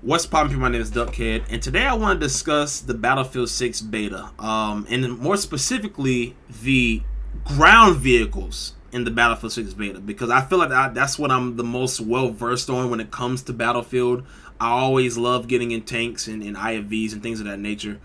What's poppin', people? My name is Duckhead, and today I want to discuss the Battlefield 6 beta, and more specifically, the ground vehicles in the Battlefield 6 beta, because I feel like that's what I'm the most well-versed on when it comes to Battlefield. I always love getting in tanks and IFVs and things of that nature,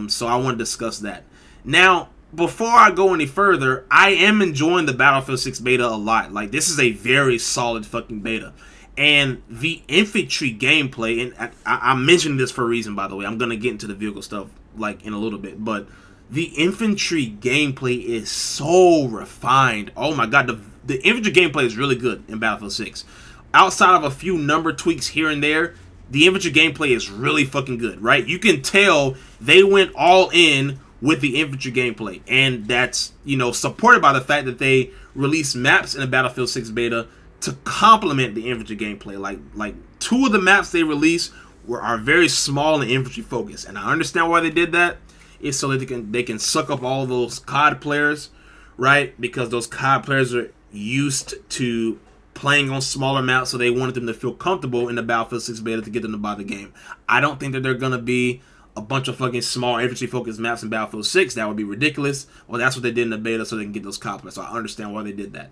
so I want to discuss that. Now, before I go any further, I am enjoying the Battlefield 6 beta a lot. Like, this is a very solid fucking beta. And the infantry gameplay, and I mentioned this for a reason, by the way. I'm going to get into the vehicle stuff like in a little bit, but the infantry gameplay is so refined. Oh my god, the infantry gameplay is really good in Battlefield 6. Outside of a few number tweaks here and there, the infantry gameplay is really fucking good, right? You can tell they went all in with the infantry gameplay, and that's, supported by the fact that they released maps in the Battlefield 6 beta to complement the infantry gameplay. Like two of the maps they released are very small and infantry focused, and I understand why they did that. It's so that they can suck up all those COD players, right? Because those COD players are used to playing on smaller maps, so they wanted them to feel comfortable in the Battlefield 6 beta to get them to buy the game. I don't think that they're gonna be a bunch of fucking small infantry focused maps in Battlefield 6. That would be ridiculous. Well, that's what they did in the beta, so they can get those COD players. So I understand why they did that.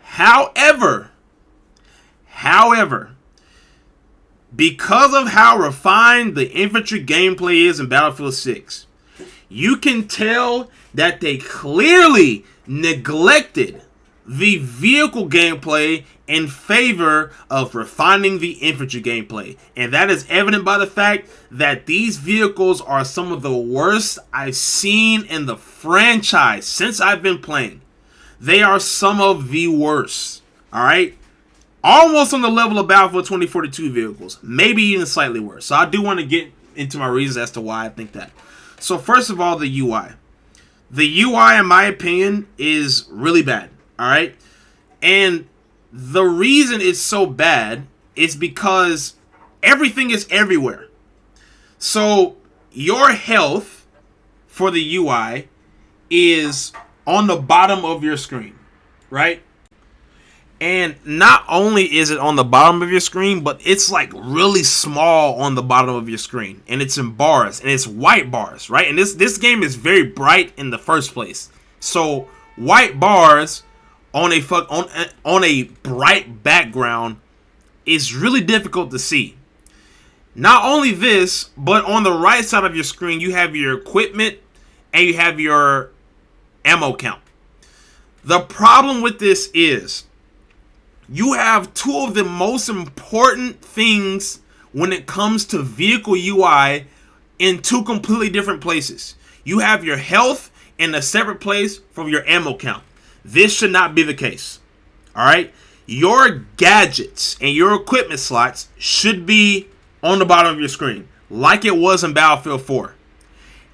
However, because of how refined the infantry gameplay is in Battlefield 6, you can tell that they clearly neglected the vehicle gameplay in favor of refining the infantry gameplay. And that is evident by the fact that these vehicles are some of the worst I've seen in the franchise since I've been playing. They are some of the worst. Alright? Almost on the level of Battlefield 2042 vehicles. Maybe even slightly worse. So I do want to get into my reasons as to why I think that. So first of all, the UI. The UI, in my opinion, is really bad. Alright? And the reason it's so bad is because everything is everywhere. So your health for the UI is on the bottom of your screen. Right? And not only is it on the bottom of your screen, but it's like really small on the bottom of your screen. And it's in bars. And it's white bars, right? And this game is very bright in the first place. So white bars on a bright background is really difficult to see. Not only this, but on the right side of your screen, you have your equipment and you have your ammo count. The problem with this is you have two of the most important things when it comes to vehicle UI in two completely different places. You have your health in a separate place from your ammo count. This should not be the case. Alright? Your gadgets and your equipment slots should be on the bottom of your screen, like it was in Battlefield 4.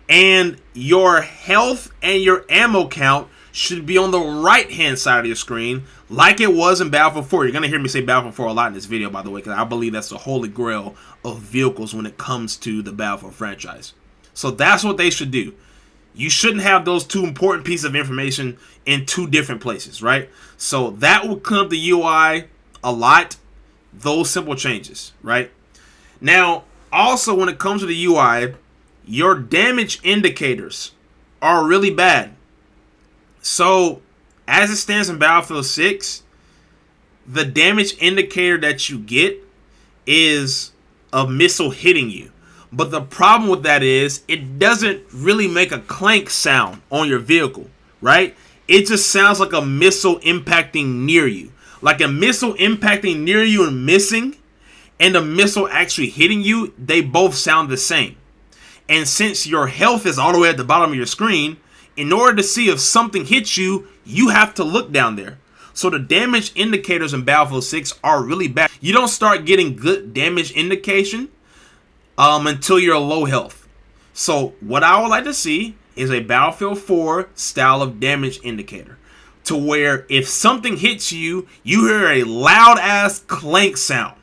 And your health and your ammo count should be on the right hand side of your screen, like it was in Battlefield 4. You're going to hear me say Battlefield 4 a lot in this video, by the way, because I believe that's the holy grail of vehicles when it comes to the Battlefield franchise. So that's what they should do. You shouldn't have those two important pieces of information in two different places, right? So that will clean up the UI a lot. Those simple changes, right? Now, also when it comes to the UI, your damage indicators are really bad. So, as it stands in Battlefield 6, the damage indicator that you get is a missile hitting you. But the problem with that is it doesn't really make a clank sound on your vehicle, right? It just sounds like a missile impacting near you. Like a missile impacting near you and missing, and a missile actually hitting you, they both sound the same. And since your health is all the way at the bottom of your screen, in order to see if something hits you, you have to look down there. So the damage indicators in Battlefield 6 are really bad. You don't start getting good damage indication until you're low health. So what I would like to see is a Battlefield 4 style of damage indicator, to where if something hits you, you hear a loud ass clank sound,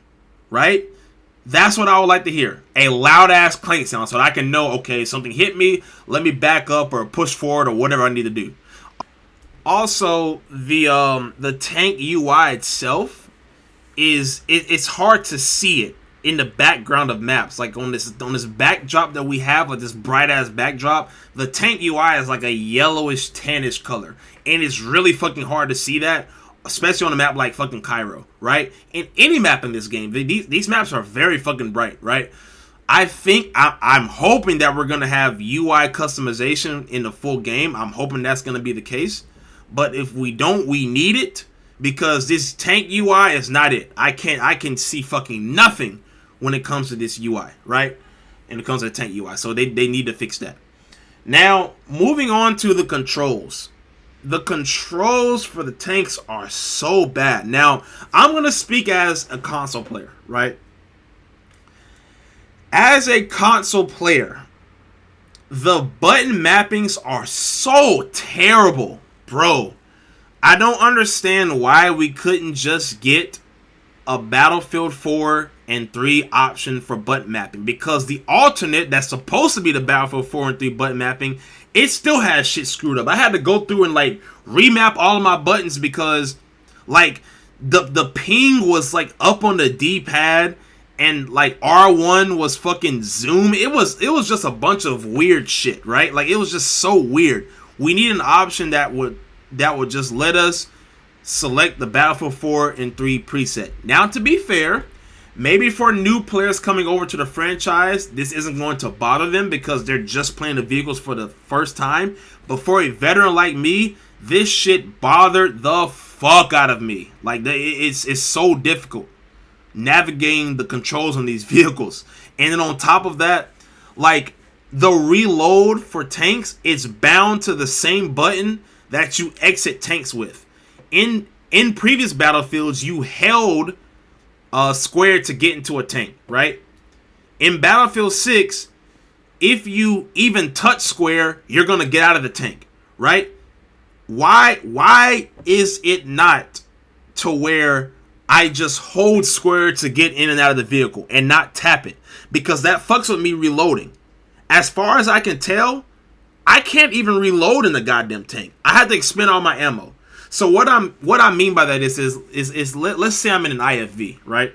right? That's what I would like to hear. A loud ass clank sound, so that I can know, okay, something hit me, let me back up or push forward or whatever I need to do. Also, the tank UI itself it's hard to see it in the background of maps, like on this backdrop that we have, like this bright ass backdrop, the tank UI is like a yellowish tannish color, and it's really fucking hard to see that, especially on a map like fucking Cairo, right? In any map in this game, these maps are very fucking bright, right? I'm hoping that we're gonna have UI customization in the full game. I'm hoping that's gonna be the case, but if we don't, we need it, because this tank UI is not it. I can see fucking nothing when it comes to this UI, right? And it comes to the tank UI, so they need to fix that. Now, moving on to the controls. The controls for the tanks are so bad. Now, I'm going to speak as a console player, right? As a console player, the button mappings are so terrible, bro. I don't understand why we couldn't just get a Battlefield 4 and 3 option for button mapping, because the alternate that's supposed to be the Battlefield 4 and 3 button mapping, it still has shit screwed up. I had to go through and like remap all of my buttons because like the ping was like up on the D-pad, and like R1 was fucking zoom. It was just a bunch of weird shit, right? Like it was just so weird. We need an option that would just let us select the Battlefield 4 and 3 preset. Now, to be fair, maybe for new players coming over to the franchise, this isn't going to bother them because they're just playing the vehicles for the first time. But for a veteran like me, this shit bothered the fuck out of me. Like, it's so difficult navigating the controls on these vehicles. And then on top of that, like, the reload for tanks is bound to the same button that you exit tanks with. In previous Battlefields, you held square to get into a tank, right? In Battlefield 6, if you even touch square, you're gonna get out of the tank, right? Why is it not to where I just hold square to get in and out of the vehicle and not tap it? Because that fucks with me reloading. As far as I can tell, I can't even reload in the goddamn tank. I had to expend all my ammo. So what I mean by that is let's say I'm in an IFV, right?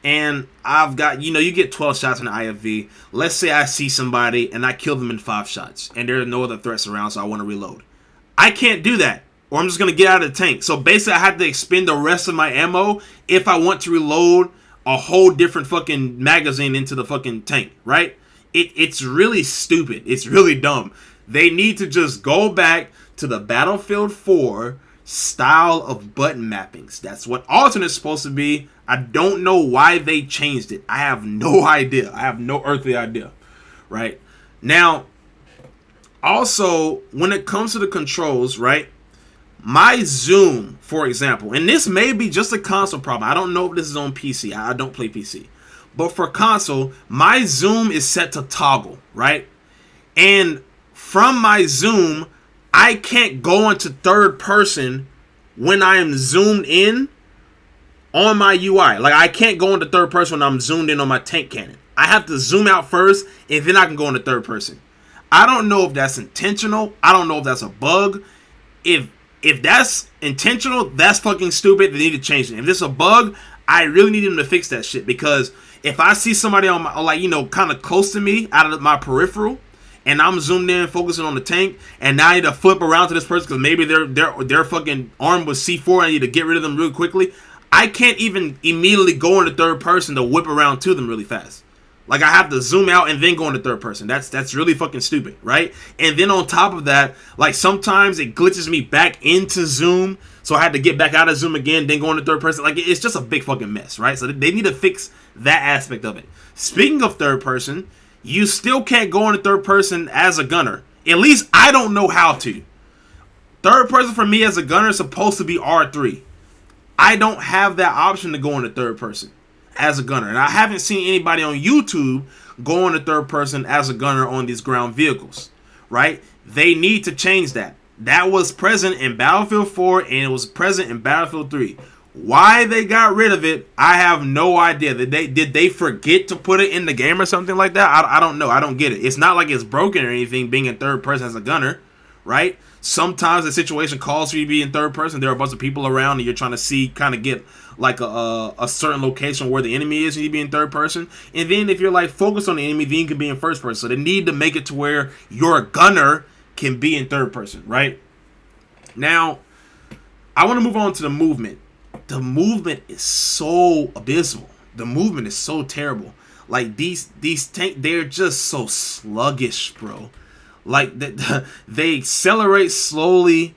And I've got, you get 12 shots in an IFV. Let's say I see somebody and I kill them in 5 shots and there are no other threats around, so I want to reload. I can't do that, or I'm just going to get out of the tank. So basically I have to expend the rest of my ammo if I want to reload a whole different fucking magazine into the fucking tank, right? It's really stupid. It's really dumb. They need to just go back to the Battlefield 4 style of button mappings. That's what alternate's supposed to be. I don't know why they changed it. I have no idea. I have no earthly idea. Right? Now, also, when it comes to the controls, right? My zoom, for example, and this may be just a console problem. I don't know if this is on PC. I don't play PC. But for console, my zoom is set to toggle, right? And from my zoom, I can't go into third person when I am zoomed in on my UI. Like, I can't go into third person when I'm zoomed in on my tank cannon. I have to zoom out first, and then I can go into third person. I don't know if that's intentional. I don't know if that's a bug. If that's intentional, that's fucking stupid. They need to change it. If it's a bug, I really need them to fix that shit, because if I see somebody on my, like, kind of close to me out of my peripheral, and I'm zoomed in, focusing on the tank, and now I need to flip around to this person because maybe they're fucking armed with C4. I need to get rid of them really quickly. I can't even immediately go into third person to whip around to them really fast. Like, I have to zoom out and then go into third person. That's really fucking stupid, right? And then on top of that, like, sometimes it glitches me back into zoom, so I had to get back out of zoom again, then go into third person. Like, it's just a big fucking mess, right? So they need to fix that aspect of it. Speaking of third person, you still can't go into third person as a gunner. At least I don't know how to. Third person for me as a gunner is supposed to be R3. I don't have that option to go into third person as a gunner. And I haven't seen anybody on YouTube go into third person as a gunner on these ground vehicles, right? They need to change that. That was present in Battlefield 4 and it was present in Battlefield 3. Why they got rid of it, I have no idea. Did they forget to put it in the game or something like that? I don't know. I don't get it. It's not like it's broken or anything being in third person as a gunner, right? Sometimes the situation calls for you to be in third person. There are a bunch of people around and you're trying to see, kind of get like a certain location where the enemy is, and you be in third person. And then if you're like focused on the enemy, then you can be in first person. So they need to make it to where your gunner can be in third person, right? Now, I want to move on to the movement. The movement is so abysmal. The movement is so terrible. Like these tanks, they're just so sluggish, bro. Like they accelerate slowly,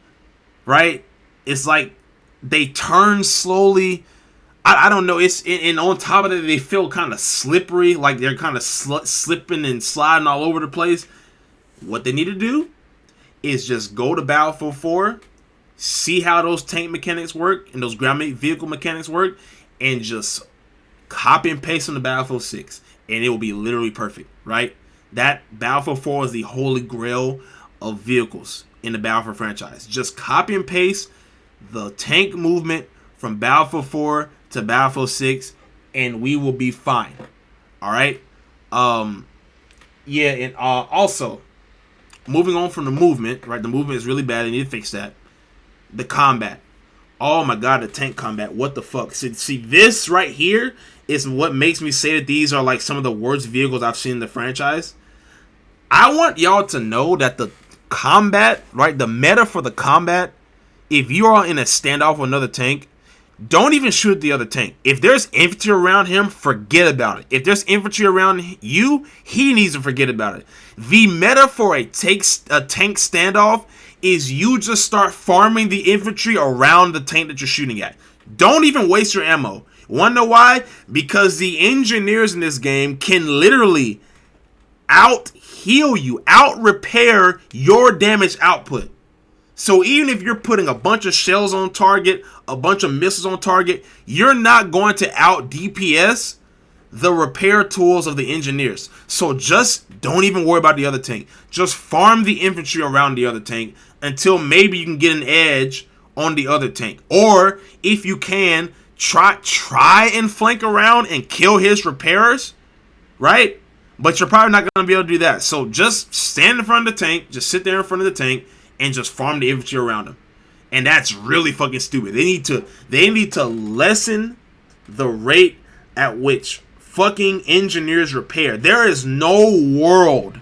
right? It's like they turn slowly. I don't know. And on top of it, they feel kind of slippery, like they're kind of slipping and sliding all over the place. What they need to do is just go to Battlefield 4, see how those tank mechanics work and those ground vehicle mechanics work, and just copy and paste on the Battlefield 6, and it will be literally perfect, right? That Battlefield 4 is the holy grail of vehicles in the Battlefield franchise. Just copy and paste the tank movement from Battlefield 4 to Battlefield 6, and we will be fine. All right. Yeah, and also moving on from the movement, right? The movement is really bad. They need to fix that. The combat. Oh my god, the tank combat. What the fuck? See, this right here is what makes me say that these are like some of the worst vehicles I've seen in the franchise. I want y'all to know that the combat, right? The meta for the combat, if you are in a standoff with another tank, don't even shoot the other tank. If there's infantry around him, forget about it. If there's infantry around you, he needs to forget about it. The meta for a tank standoff is you just start farming the infantry around the tank that you're shooting at. Don't even waste your ammo. Wanna know why? Because the engineers in this game can literally out-heal you, out-repair your damage output. So even if you're putting a bunch of shells on target, a bunch of missiles on target, you're not going to out-DPS the repair tools of the engineers. So just don't even worry about the other tank. Just farm the infantry around the other tank until maybe you can get an edge on the other tank. Or if you can, try and flank around and kill his repairers, right? But you're probably not going to be able to do that. So just stand in front of the tank, just sit there in front of the tank, and just farm the infantry around him. And that's really fucking stupid. They need to lessen the rate at which fucking engineers repair. There is no world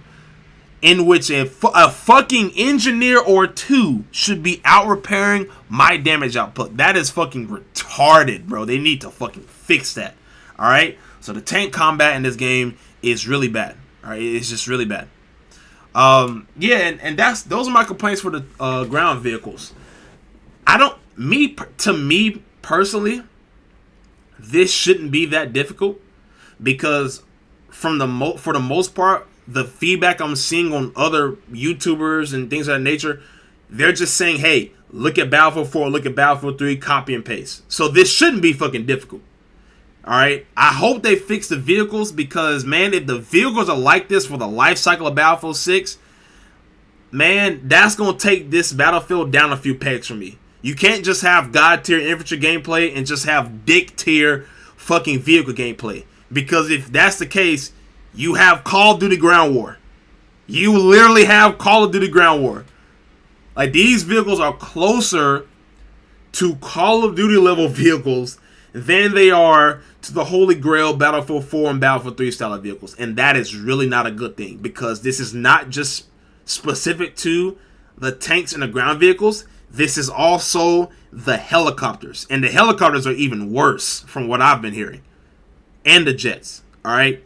in which a fucking engineer or two should be out repairing my damage output. That is fucking retarded, bro. They need to fucking fix that. Alright? So the tank combat in this game is really bad. Alright? It's just really bad. Yeah, and those are my complaints for the ground vehicles. To me personally, this shouldn't be that difficult, because for the most part, the feedback I'm seeing on other YouTubers and things of that nature, they're just saying, hey, look at Battlefield 4, look at Battlefield 3, copy and paste. So this shouldn't be fucking difficult. Alright? I hope they fix the vehicles, because, man, if the vehicles are like this for the life cycle of Battlefield 6, man, that's going to take this Battlefield down a few pegs for me. You can't just have God tier infantry gameplay and just have dick tier fucking vehicle gameplay. Because if that's the case, you have Call of Duty Ground War. You literally have Call of Duty Ground War. Like, these vehicles are closer to Call of Duty level vehicles than they are to the Holy Grail Battlefield 4 and Battlefield 3 style of vehicles. And that is really not a good thing, because this is not just specific to the tanks and the ground vehicles. This is also the helicopters. And the helicopters are even worse from what I've been hearing. And the jets. Alright?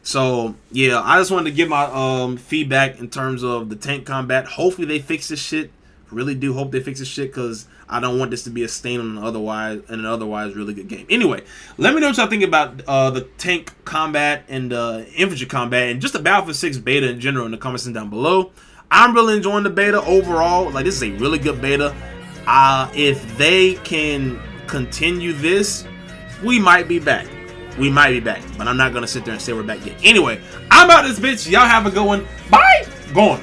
So, yeah, I just wanted to give my feedback in terms of the tank combat. Hopefully they fix this shit. Really do hope they fix this shit, because I don't want this to be a stain on an otherwise really good game. Anyway, let me know what y'all think about the tank combat and infantry combat and just the Battlefield 6 beta in general in the comments down below. I'm really enjoying the beta overall. Like, this is a really good beta. If they can continue this, we might be back. But I'm not going to sit there and say we're back yet. Anyway, I'm out this bitch. Y'all have a good one. Bye. Going.